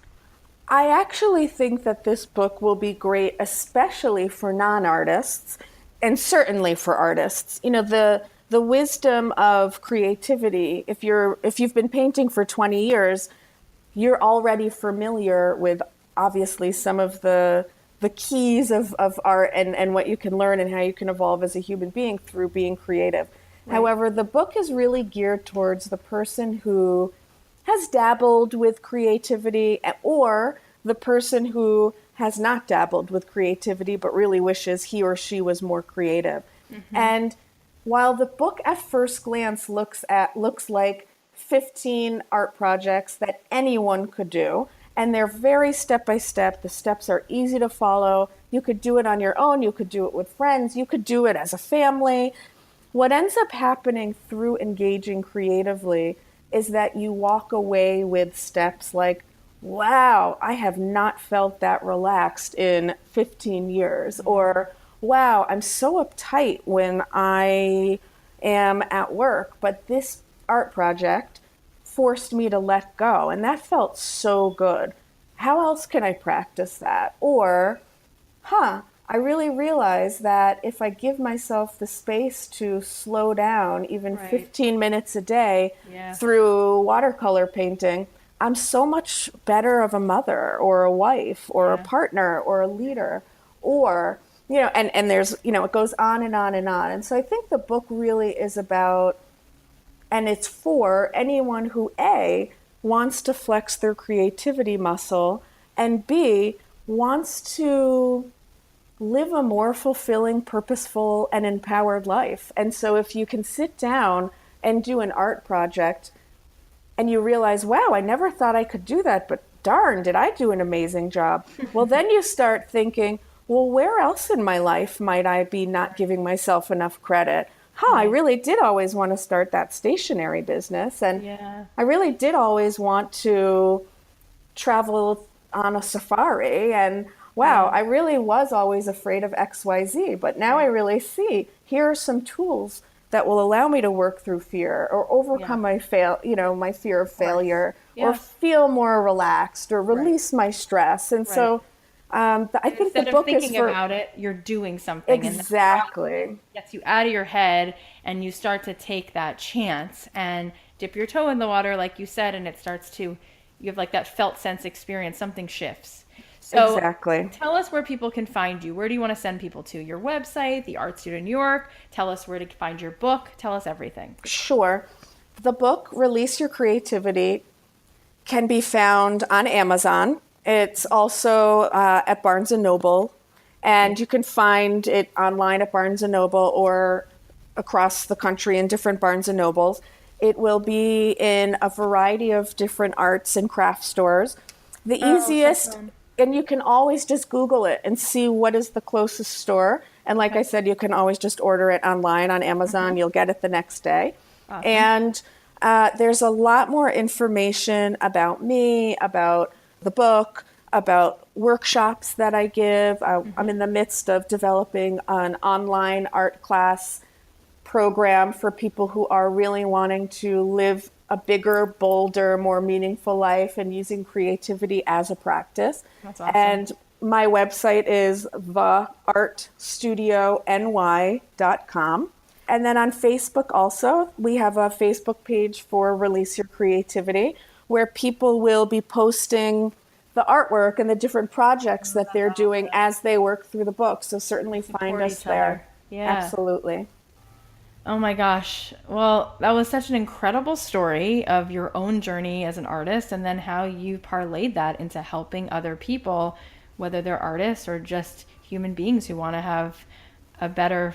I actually think that this book will be great, especially for non-artists, and certainly for artists. The wisdom of creativity. If you've been painting for 20 years, you're already familiar with obviously some of the keys of art and what you can learn and how you can evolve as a human being through being creative. Right. However, the book is really geared towards the person who has dabbled with creativity, or the person who has not dabbled with creativity but really wishes he or she was more creative. Mm-hmm. And while the book at first glance looks like 15 art projects that anyone could do, and they're very step by step. The steps are easy to follow. You could do it on your own. You could do it with friends. You could do it as a family. What ends up happening through engaging creatively is that you walk away with steps like, wow, I have not felt that relaxed in 15 years. Or, wow, I'm so uptight when I am at work, but this art project forced me to let go, and that felt so good. How else can I practice that? Or, I really realize that if I give myself the space to slow down even 15 minutes a day through watercolor painting, I'm so much better of a mother or a wife or a partner or a leader. Or, and there's, it goes on and on and on. And so I think the book really is about, and it's for anyone who A, wants to flex their creativity muscle, and B, wants to live a more fulfilling, purposeful, and empowered life. And so if you can sit down and do an art project and you realize, wow, I never thought I could do that, but darn, did I do an amazing job? Well, then you start thinking, well, where else in my life might I be not giving myself enough credit? I really did always want to start that stationery business. And I really did always want to travel on a safari. And wow, I really was always afraid of XYZ. But now I really see, here are some tools that will allow me to work through fear or overcome my fear of failure or feel more relaxed or release my stress. And so I think the Instead of book is thinking for about it, you're doing something. And exactly. that gets you out of your head and you start to take that chance and dip your toe in the water, like you said, and it starts to, you have like that felt sense experience, something shifts. So Exactly. tell us where people can find you. Where do you want to send people to? Your website, the Art Studio New York. Tell us where to find your book. Tell us everything. Sure. The book, Release Your Creativity, can be found on Amazon. It's also at Barnes & Noble, and you can find it online at Barnes & Noble or across the country in different Barnes & Nobles. It will be in a variety of different arts and craft stores. The easiest, and you can always just Google it and see what is the closest store. And like I said, you can always just order it online on Amazon. You'll get it the next day. Awesome. And there's a lot more information about me, about the book, about workshops that I give. I'm in the midst of developing an online art class program for people who are really wanting to live a bigger, bolder, more meaningful life and using creativity as a practice. That's awesome. And my website is theartstudiony.com. And then on Facebook also, we have a Facebook page for Release Your Creativity, where people will be posting the artwork and the different projects that they're doing as they work through the book. So certainly find us there. Yeah. Absolutely. Oh my gosh. Well, that was such an incredible story of your own journey as an artist and then how you parlayed that into helping other people, whether they're artists or just human beings who want to have a better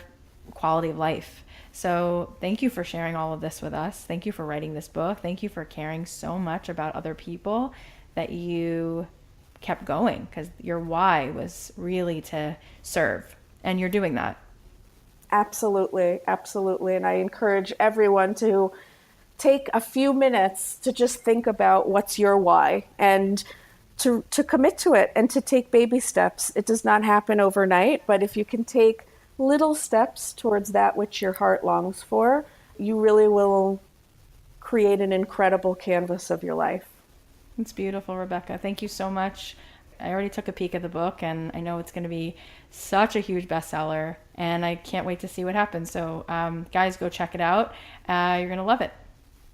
quality of life. So thank you for sharing all of this with us. Thank you for writing this book. Thank you for caring so much about other people that you kept going, because your why was really to serve, and you're doing that. Absolutely, absolutely. And I encourage everyone to take a few minutes to just think about what's your why and to commit to it and to take baby steps. It does not happen overnight, but if you can take little steps towards that which your heart longs for, you really will create an incredible canvas of your life. It's beautiful, Rebecca. Thank you so much. I already took a peek at the book, and I know it's going to be such a huge bestseller, and I can't wait to see what happens. So guys, go check it out. You're going to love it.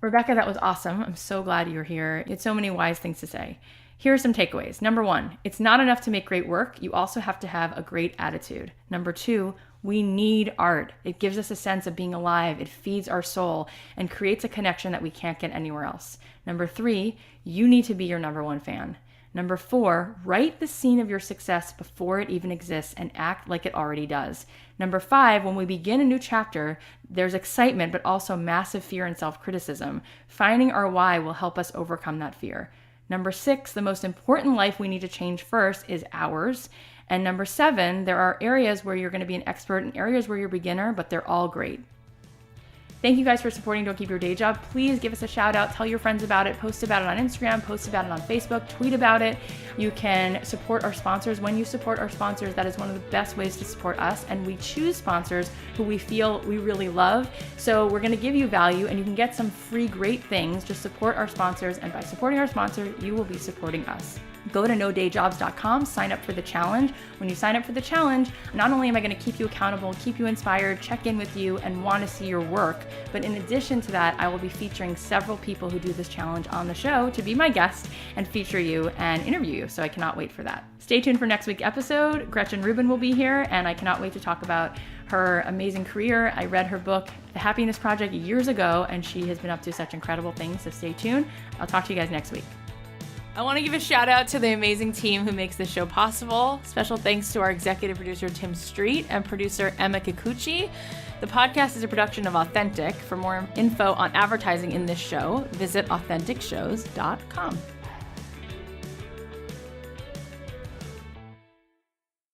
Rebecca, that was awesome. I'm so glad you were here. You had so many wise things to say. Here are some takeaways. Number 1, it's not enough to make great work. You also have to have a great attitude. Number 2, we need art. It gives us a sense of being alive. It feeds our soul and creates a connection that we can't get anywhere else. Number 3, you need to be your number 1 fan. Number 4, write the scene of your success before it even exists and act like it already does. Number 5, when we begin a new chapter, there's excitement, but also massive fear and self-criticism. Finding our why will help us overcome that fear. Number 6, the most important life we need to change first is ours. And number 7, there are areas where you're going to be an expert and areas where you're a beginner, but they're all great. Thank you guys for supporting Don't Keep Your Day Job. Please give us a shout out, tell your friends about it, post about it on Instagram, post about it on Facebook, tweet about it. You can support our sponsors. When you support our sponsors, that is one of the best ways to support us. And we choose sponsors who we feel we really love. So we're going to give you value and you can get some free great things. Just support our sponsors. And by supporting our sponsor, you will be supporting us. Go to nodayjobs.com, sign up for the challenge. When you sign up for the challenge, not only am I going to keep you accountable, keep you inspired, check in with you, and want to see your work, but in addition to that, I will be featuring several people who do this challenge on the show to be my guest and feature you and interview you. So I cannot wait for that. Stay tuned for next week's episode. Gretchen Rubin will be here, and I cannot wait to talk about her amazing career. I read her book, The Happiness Project, years ago, and she has been up to such incredible things. So stay tuned. I'll talk to you guys next week. I want to give a shout out to the amazing team who makes this show possible. Special thanks to our executive producer, Tim Street, and producer, Emma Kikuchi. The podcast is a production of Authentic. For more info on advertising in this show, visit AuthenticShows.com.